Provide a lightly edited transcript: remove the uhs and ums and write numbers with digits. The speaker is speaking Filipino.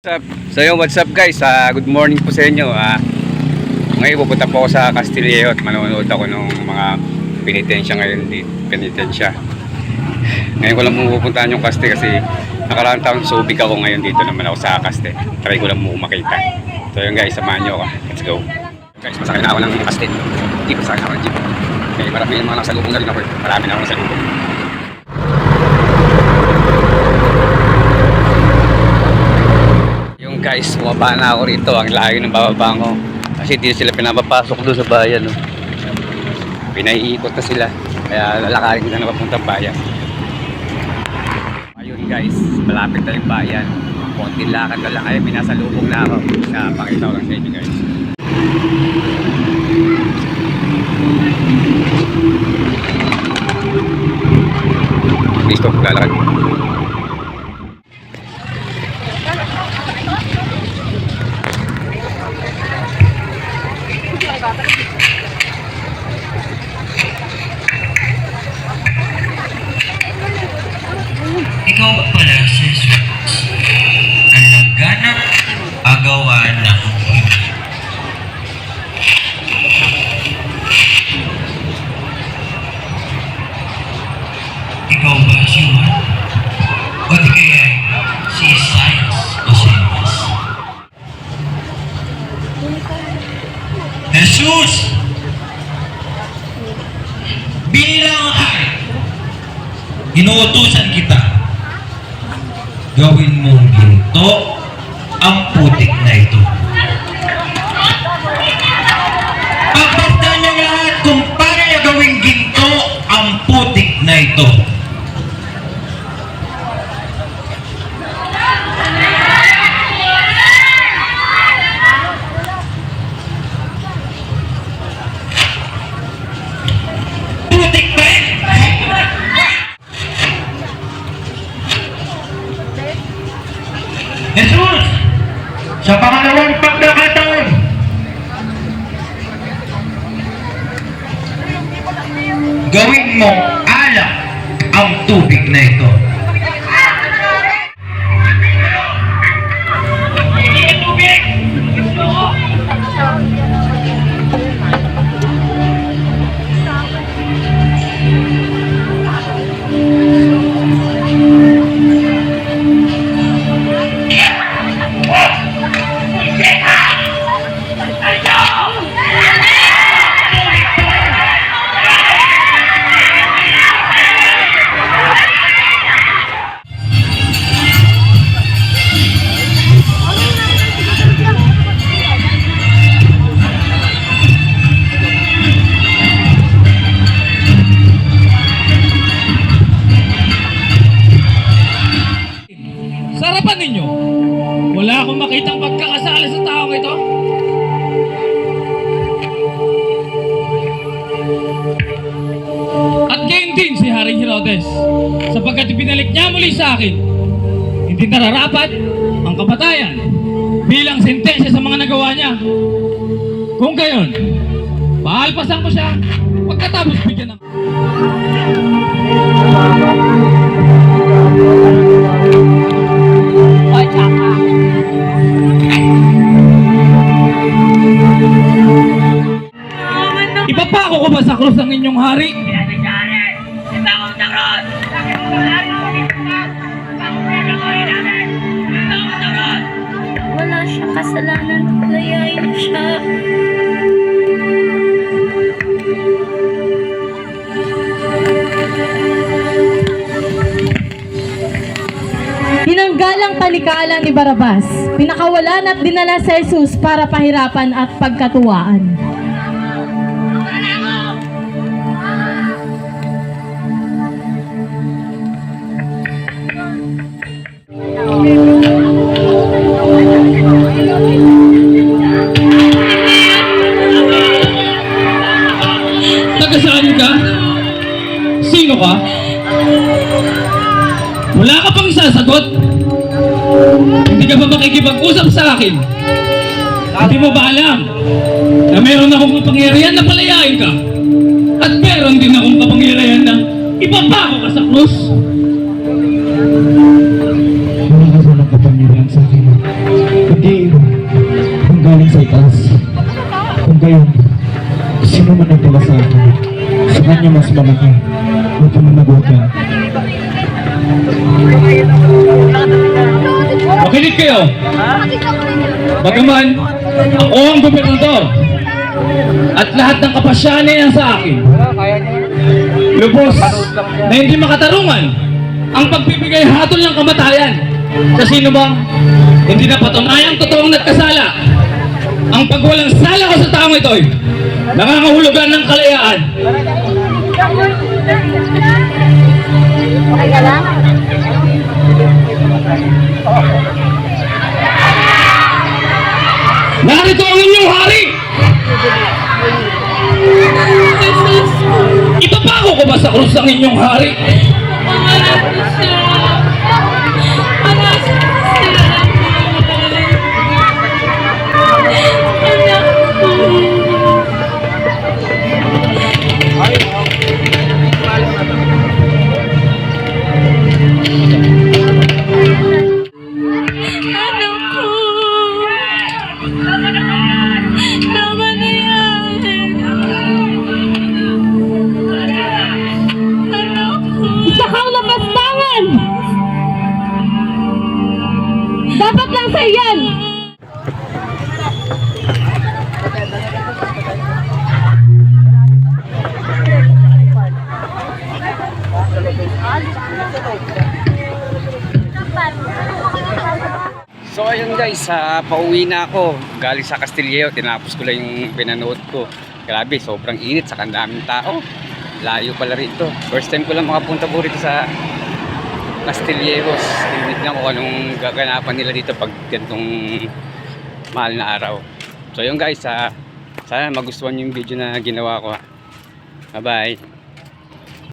What's up? So yung what's up guys, good morning po sa inyo. Ngayon pupunta po ako sa Castillejo at manonood ako ng mga penitensya ngayon dito. Penitensya. Ngayon ko lang pupuntahan yung Caste kasi nakaraang taon subik ako, ngayon dito naman ako sa Caste. Try ko lang mo makita. So yun guys, samahan nyo ako. Let's go. Guys, masakay na ako ng Caste. Dito masakay na ako ng jeep. Okay, marami yung mga nakasalubong na rin ako. Marami na ako nasalubong. Guys, bumaba na ako rito. Ang layo ng bababa ko kasi hindi sila pinapapasok doon sa bayan, no? Pinaiikot na sila, kaya lalakarin na papuntang bayan. Ayun guys, malapit na yung bayan. Konting lakad na lang, ay minasalubong na ako. Pakita ko lang sa inyo guys. Please stop, lalakad. Ikaw ba pala si Jesus, ang nagganap agawan ng himay? Ikaw ba si Juan? O di kaya si Isaias o si Elias? Jesus! Bilang hari, inuutusan kita, gawin mong ginto ang putik na ito. Pagpasdan niyo lahat kung paano niya gawing ginto ang putik na ito. Putik ba yun? Jesus! Sa pangalawang pagkakataon, gawin mong alak ang tubig na ito. Sarapan ninyo, wala akong makitang pagkakasala sa taong ito. At gayon din si Haring Herodes, sapagkat ibinalik niya muli sa akin, hindi nararapat ang kamatayan bilang sentensya sa mga nagawa niya. Kung gayon, paalpasan ko siya pagkatapos bigyan ng... Ipapako ko ba sa krus ang inyong hari? Wala siyang kasalanan, layain siya. Tinanggalang panikalan ni Barabas, pinakawalan at dinala si Jesus para pahirapan at pagkatuwaan. Taga-saan ka? Sino ka? Wala ka pang sasagot? Hindi ka ba makikipag-usap sa akin? Hindi mo ba alam na meron akong kapangyarihan na palayain ka? At meron din akong kapangyarihan na ipapako ka sa krus? Wala ka walang kapangyarihan sa akin. mas malaki. Huwag ka managot ka. Makinig kayo. Bagaman, ako ang gobernador at lahat ng kapasyanan niya sa akin. Lubos na hindi makatarungan ang pagbibigay hatol ng kamatayan sa sino bang hindi na patunayang totoong nagkasala. Ang pagwalang sala ko sa taong ito'y nangangahulugan ng kalayaan. Narito ang inyong hari! Ipapako ko ba sa krus ang inyong hari? Pangalan ko siya. Anak ko siya. Anak ko. Anak ko. Tama na yan. Anak ko. Isa kang lapastangan! Dapat lang sa iyan! So ayun guys, pauwi na ako. Galing sa Castillejo, tinapos ko lang yung pinanood ko. Grabe, sobrang init, saka ang daming tao. Layo pala rito. First time ko lang makapunta po rito sa Castillejos. Tingnan ko anong gaganapan nila dito pag ganitong mahal na araw. So ayun guys, sana magustuhan yung video na ginawa ko. Bye bye.